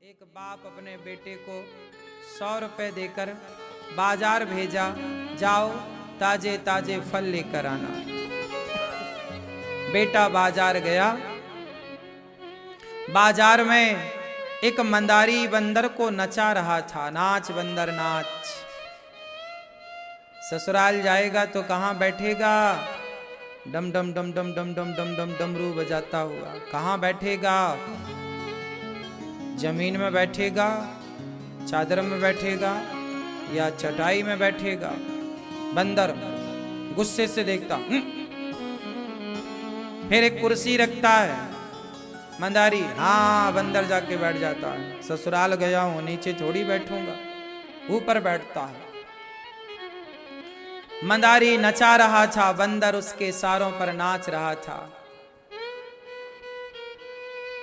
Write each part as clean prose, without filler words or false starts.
एक बाप अपने बेटे को 100 रुपए देकर बाजार भेजा, जाओ ताजे ताजे फल लेकर आना। बेटा बाजार गया। बाजार में एक मंदारी बंदर को नचा रहा था। नाच बंदर नाच। ससुराल जाएगा तो कहाँ बैठेगा? डम डम डम डम डम डम डम डम डमरू बजाता हुआ। कहाँ बैठेगा? जमीन में बैठेगा, चादर में बैठेगा या चटाई में बैठेगा? बंदर गुस्से से देखता। फिर एक कुर्सी रखता है। मंदारी हाँ बंदर जाके बैठ जाता है। ससुराल गया हूं, नीचे थोड़ी बैठूंगा, ऊपर बैठता है। मंदारी नचा रहा था, बंदर उसके सारों पर नाच रहा था।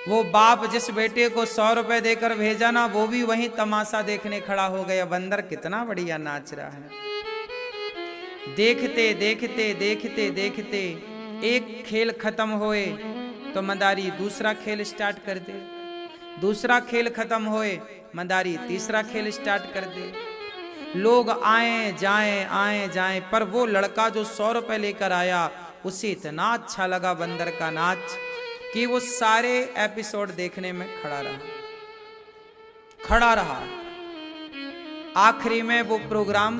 वो बाप जिस बेटे को 100 रुपए देकर भेजा ना, वो भी वहीं तमाशा देखने खड़ा हो गया। बंदर कितना बढ़िया नाच रहा है। देखते देखते देखते देखते एक खेल खत्म होए तो मंदारी दूसरा खेल स्टार्ट कर दे। दूसरा खेल खत्म होए मंदारी तीसरा खेल स्टार्ट कर दे। लोग आए जाएं, पर वो लड़का जो 100 रुपए लेकर आया, उसे इतना अच्छा लगा बंदर का नाच कि वो सारे एपिसोड देखने में खड़ा रहा। आखिरी में वो प्रोग्राम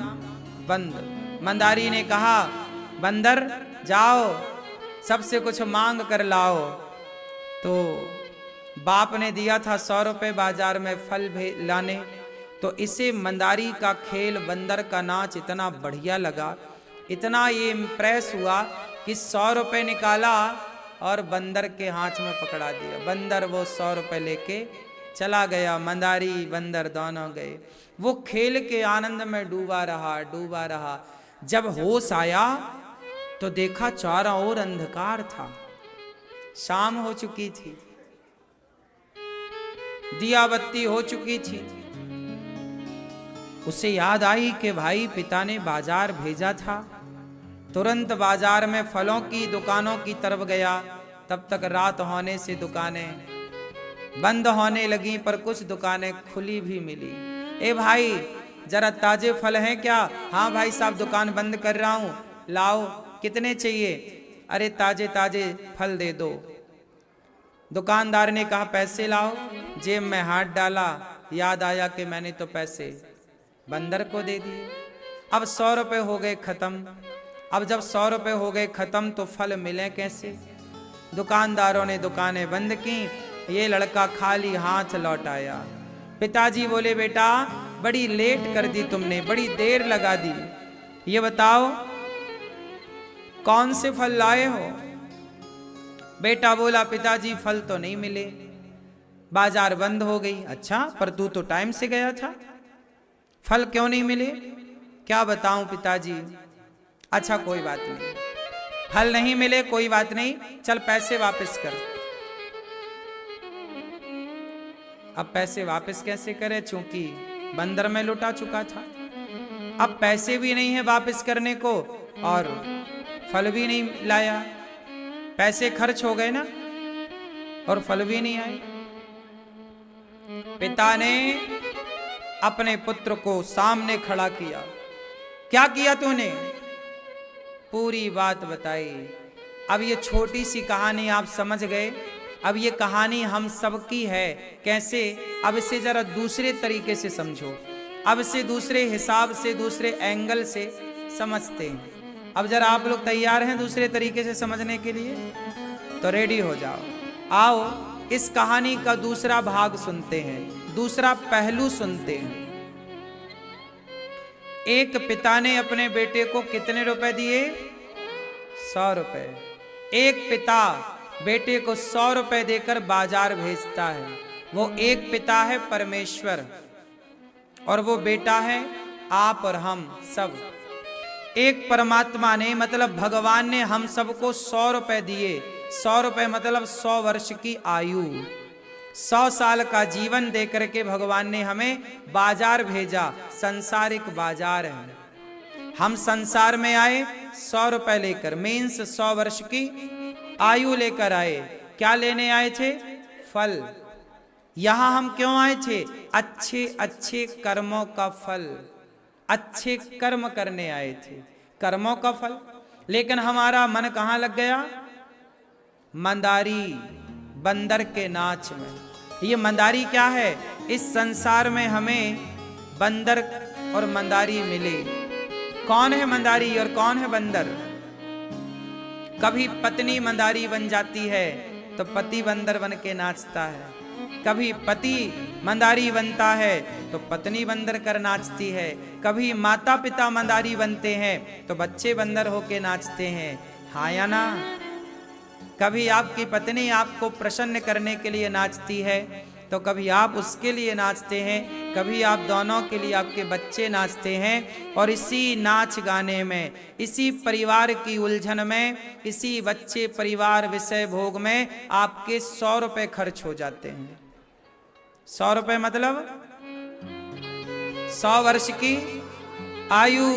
बंद। मंदारी ने कहा, बंदर जाओ सबसे कुछ मांग कर लाओ। तो बाप ने दिया था 100 रुपए बाजार में फल लाने। तो इसे मंदारी का खेल, बंदर का नाच इतना बढ़िया लगा, इतना ये इम्प्रेस हुआ कि 100 रुपए निकाला और बंदर के हाथ में पकड़ा दिया। बंदर वो 100 रुपए लेके चला गया। मंदारी बंदर दोनों गए। वो खेल के आनंद में डूबा रहा। जब होश आया तो देखा चारों ओर अंधकार था। शाम हो चुकी थी, दिया बत्ती हो चुकी थी। उसे याद आई कि भाई पिता ने बाजार भेजा था। तुरंत बाजार में फलों की दुकानों की तरफ गया। तब तक रात होने से दुकानें बंद होने लगी, पर कुछ दुकानें खुली भी मिली। ए भाई जरा ताजे फल हैं क्या? हाँ भाई साहब दुकान बंद कर रहा हूं, लाओ। कितने चाहिए? अरे ताजे ताजे फल दे दो। दुकानदार ने कहा पैसे लाओ। जेब में हाथ डाला, याद आया कि मैंने तो पैसे बंदर को दे दिए। अब 100 रुपए हो गए खत्म। अब जब 100 रुपए हो गए खत्म तो फल मिले कैसे? दुकानदारों ने दुकानें बंद की। ये लड़का खाली हाथ लौट आया। पिताजी बोले, बेटा बड़ी लेट कर दी तुमने, बड़ी देर लगा दी। ये बताओ कौन से फल लाए हो? बेटा बोला, पिताजी फल तो नहीं मिले, बाजार बंद हो गई। अच्छा पर तू तो टाइम से गया था, फल क्यों नहीं मिले? क्या बताऊं पिताजी। अच्छा कोई बात नहीं, फल नहीं मिले कोई बात नहीं, चल पैसे वापस कर। अब पैसे वापस कैसे करे, चूंकि बंदर में लुटा चुका था। अब पैसे भी नहीं है वापस करने को और फल भी नहीं लाया। पैसे खर्च हो गए ना और फल भी नहीं आए। पिता ने अपने पुत्र को सामने खड़ा किया। क्या किया तूने? पूरी बात बताई। अब ये छोटी सी कहानी आप समझ गए। अब ये कहानी हम सबकी है। कैसे? अब इसे जरा दूसरे तरीके से समझो। अब इसे दूसरे हिसाब से, दूसरे एंगल से समझते हैं। अब जरा आप लोग तैयार हैं दूसरे तरीके से समझने के लिए? तो रेडी हो जाओ। आओ इस कहानी का दूसरा भाग सुनते हैं, दूसरा पहलू सुनते हैं। एक पिता ने अपने बेटे को कितने रुपए दिए? 100 रुपए। एक पिता बेटे को 100 रुपए देकर बाजार भेजता है। वो एक पिता है परमेश्वर, और वो बेटा है आप और हम सब। एक परमात्मा ने, मतलब भगवान ने हम सबको 100 रुपए दिए। 100 रुपए मतलब 100 वर्ष की आयु, 100 साल का जीवन दे करके भगवान ने हमें बाजार भेजा। संसारिक बाजार है। हम संसार में आए 100 रुपए लेकर, मीन्स 100 वर्ष की आयु लेकर आए। क्या लेने आए थे? फल। यहां हम क्यों आए थे? अच्छे अच्छे कर्मों का फल, अच्छे कर्म करने आए थे, कर्मों का फल। लेकिन हमारा मन कहां लग गया? मंदारी, बंदर के नाच में। ये मंदारी क्या है? इस संसार में हमें बंदर और मंदारी मिले। कौन है मंदारी और कौन है बंदर? कभी पत्नी मंदारी बन जाती है तो पति बंदर बन के नाचता है, कभी पति मंदारी बनता है तो पत्नी बंदर कर नाचती है, कभी माता पिता मंदारी बनते हैं तो बच्चे बंदर होके नाचते हैं। हाँ या ना? कभी आपकी पत्नी आपको प्रसन्न करने के लिए नाचती है तो कभी आप उसके लिए नाचते हैं, कभी आप दोनों के लिए आपके बच्चे नाचते हैं। और इसी नाच गाने में, इसी परिवार की उलझन में, इसी बच्चे परिवार विषय भोग में आपके 100 रुपए खर्च हो जाते हैं। 100 रुपए मतलब 100 वर्ष की आयु।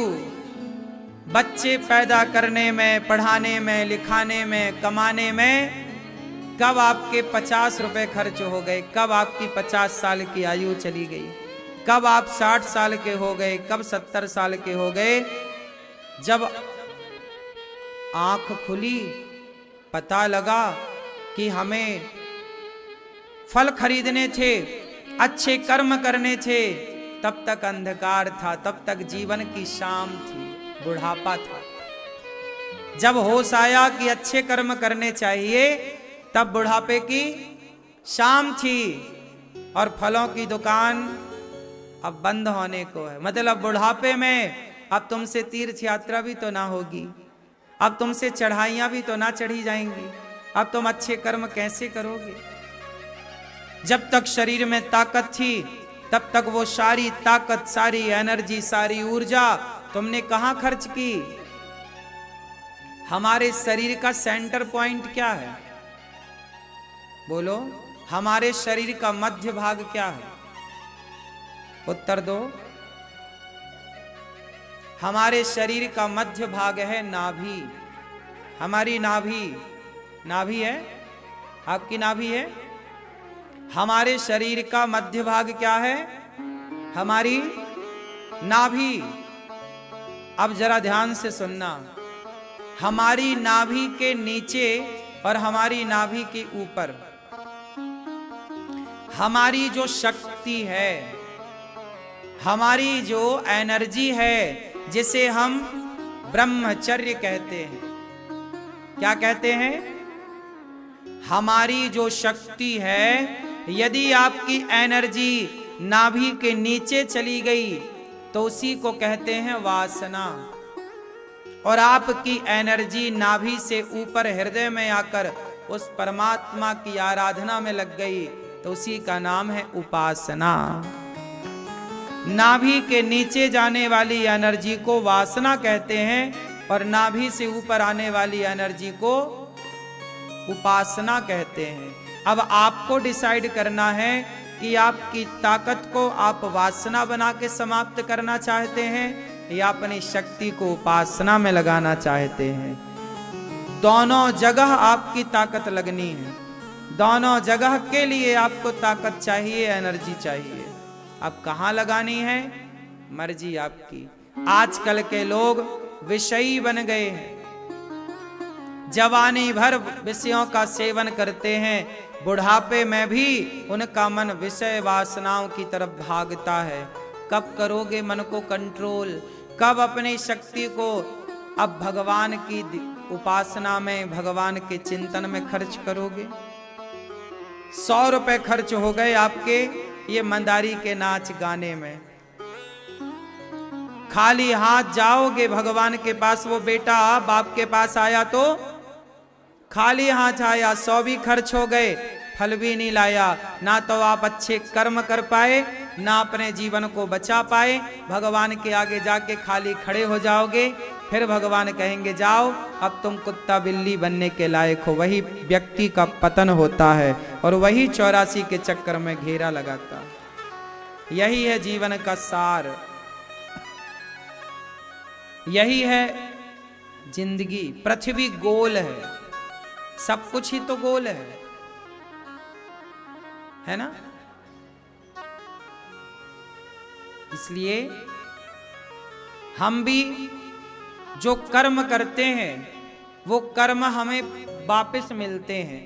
बच्चे पैदा करने में, पढ़ाने में, लिखाने में, कमाने में कब आपके 50 रुपए खर्च हो गए, कब आपकी 50 साल की आयु चली गई, कब आप 60 साल के हो गए, कब 70 साल के हो गए। जब आंख खुली, पता लगा कि हमें फल खरीदने थे, अच्छे कर्म करने थे, तब तक अंधकार था, तब तक जीवन की शाम थी, बुढ़ापा था। जब होश आया कि अच्छे कर्म करने चाहिए, तब बुढ़ापे की शाम थी और फलों की दुकान अब बंद होने को है। मतलब बुढ़ापे में अब तुमसे तीर्थ यात्रा भी तो ना होगी, अब तुमसे चढ़ाइयां भी तो ना चढ़ी जाएंगी, अब तुम अच्छे कर्म कैसे करोगे? जब तक शरीर में ताकत थी तब तक वो सारी ताकत, सारी एनर्जी, सारी ऊर्जा तुमने कहां खर्च की? हमारे शरीर का सेंटर पॉइंट क्या है? बोलो, हमारे शरीर का मध्य भाग क्या है? उत्तर दो। हमारे शरीर का मध्य भाग है नाभि। हमारी नाभि, नाभि है, आपकी नाभि है। हमारे शरीर का मध्य भाग क्या है? हमारी नाभि। अब जरा ध्यान से सुनना, हमारी नाभि के नीचे और हमारी नाभि के ऊपर हमारी जो शक्ति है, हमारी जो एनर्जी है, जिसे हम ब्रह्मचर्य कहते हैं। क्या कहते हैं? हमारी जो शक्ति है, यदि आपकी एनर्जी नाभि के नीचे चली गई तो उसी को कहते हैं वासना। और आपकी एनर्जी नाभि से ऊपर हृदय में आकर उस परमात्मा की आराधना में लग गई तो उसी का नाम है उपासना। नाभि के नीचे जाने वाली एनर्जी को वासना कहते हैं और नाभि से ऊपर आने वाली एनर्जी को उपासना कहते हैं। अब आपको डिसाइड करना है कि आपकी ताकत को आप वासना बना के समाप्त करना चाहते हैं या अपनी शक्ति को उपासना में लगाना चाहते हैं। दोनों जगह आपकी ताकत लगनी है, दोनों जगह के लिए आपको ताकत चाहिए, एनर्जी चाहिए। अब कहां लगानी है? मर्जी आपकी। आजकल के लोग विषयी बन गए हैं, जवानी भर विषयों का सेवन करते हैं, बुढ़ापे में भी उनका मन विषय वासनाओं की तरफ भागता है। कब करोगे मन को कंट्रोल? कब अपनी शक्ति को अब भगवान की उपासना में, भगवान के चिंतन में खर्च करोगे? 100 रुपए खर्च हो गए आपके ये मंदारी के नाच गाने में। खाली हाथ जाओगे भगवान के पास, वो बेटा बाप के पास आया तो खाली हाथ आया, 100 भी खर्च हो गए, फल भी नहीं लाया। ना तो आप अच्छे कर्म कर पाए, ना अपने जीवन को बचा पाए। भगवान के आगे जाके खाली खड़े हो जाओगे, फिर भगवान कहेंगे जाओ अब तुम कुत्ता बिल्ली बनने के लायक हो। वही व्यक्ति का पतन होता है और वही 84 के चक्कर में घेरा लगाता। यही है जीवन का सार, यही है जिंदगी। पृथ्वी गोल है, सब कुछ ही तो गोल है ना? इसलिए हम भी जो कर्म करते हैं वो कर्म हमें वापस मिलते हैं।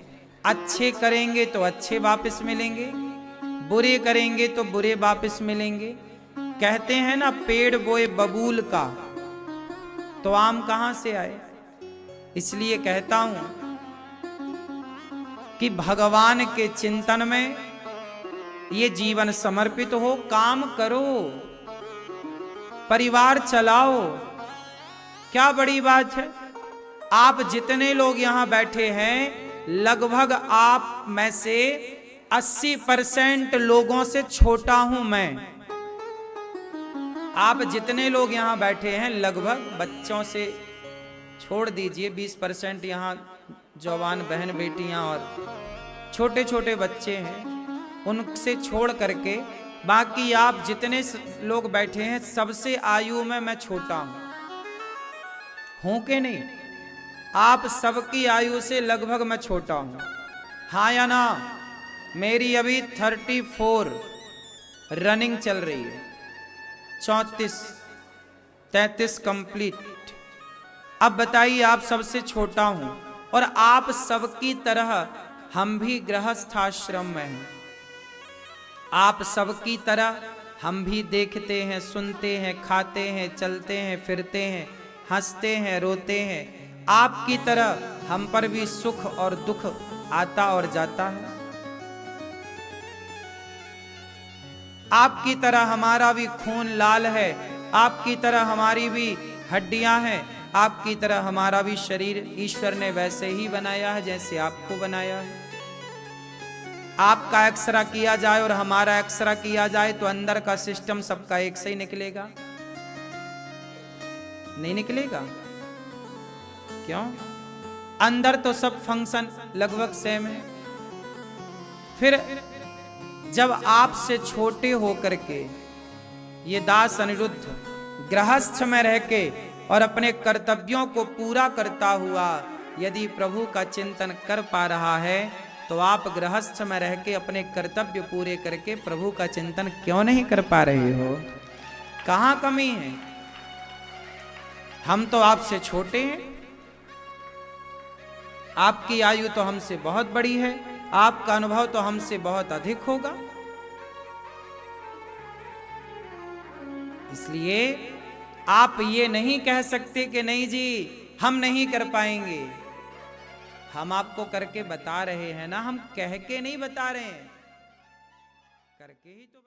अच्छे करेंगे तो अच्छे वापस मिलेंगे, बुरे करेंगे तो बुरे वापस मिलेंगे। कहते हैं ना, पेड़ बोए बबूल का तो आम कहां से आए। इसलिए कहता हूं कि भगवान के चिंतन में ये जीवन समर्पित हो, काम करो, परिवार चलाओ। क्या बड़ी बात है। आप जितने लोग यहां बैठे हैं, लगभग आप में से 80% लोगों से छोटा हूं मैं। आप जितने लोग यहां बैठे हैं, लगभग बच्चों से छोड़ दीजिए 20% यहां जवान बहन बेटियां और छोटे छोटे बच्चे हैं, उनसे छोड़ करके बाकी आप जितने लोग बैठे हैं, सबसे आयु में मैं छोटा हूं कि नहीं। आप सबकी आयु से लगभग मैं छोटा हूं, हाँ या ना। मेरी अभी 34 रनिंग चल रही है, 33 कंप्लीट। अब बताइए, आप सबसे छोटा हूं और आप सबकी तरह हम भी गृहस्थ आश्रम में हैं। आप सबकी तरह हम भी देखते हैं, सुनते हैं, खाते हैं, चलते हैं, फिरते हैं, हंसते हैं, रोते हैं। आपकी तरह हम पर भी सुख और दुख आता और जाता है। आपकी तरह हमारा भी खून लाल है, आपकी तरह हमारी भी हड्डियां हैं, आपकी तरह हमारा भी शरीर ईश्वर ने वैसे ही बनाया है जैसे आपको बनाया है। आपका एक्सरा किया जाए और हमारा एक्सरा किया जाए तो अंदर का सिस्टम सबका एक से ही निकलेगा, नहीं निकलेगा। क्यों? अंदर तो सब फंक्शन लगभग सेम है। फिर जब आपसे छोटे होकर के ये दास अनिरुद्ध गृहस्थ में रह के और अपने कर्तव्यों को पूरा करता हुआ यदि प्रभु का चिंतन कर पा रहा है, तो आप गृहस्थ में रह के अपने कर्तव्य पूरे करके प्रभु का चिंतन क्यों नहीं कर पा रहे हो? कहां कमी है? हम तो आपसे छोटे हैं, आपकी आयु तो हमसे बहुत बड़ी है, आपका अनुभव तो हमसे बहुत अधिक होगा। इसलिए आप ये नहीं कह सकते कि नहीं जी हम नहीं कर पाएंगे। हम आपको करके बता रहे हैं ना, हम कह के नहीं बता रहे हैं, करके ही तो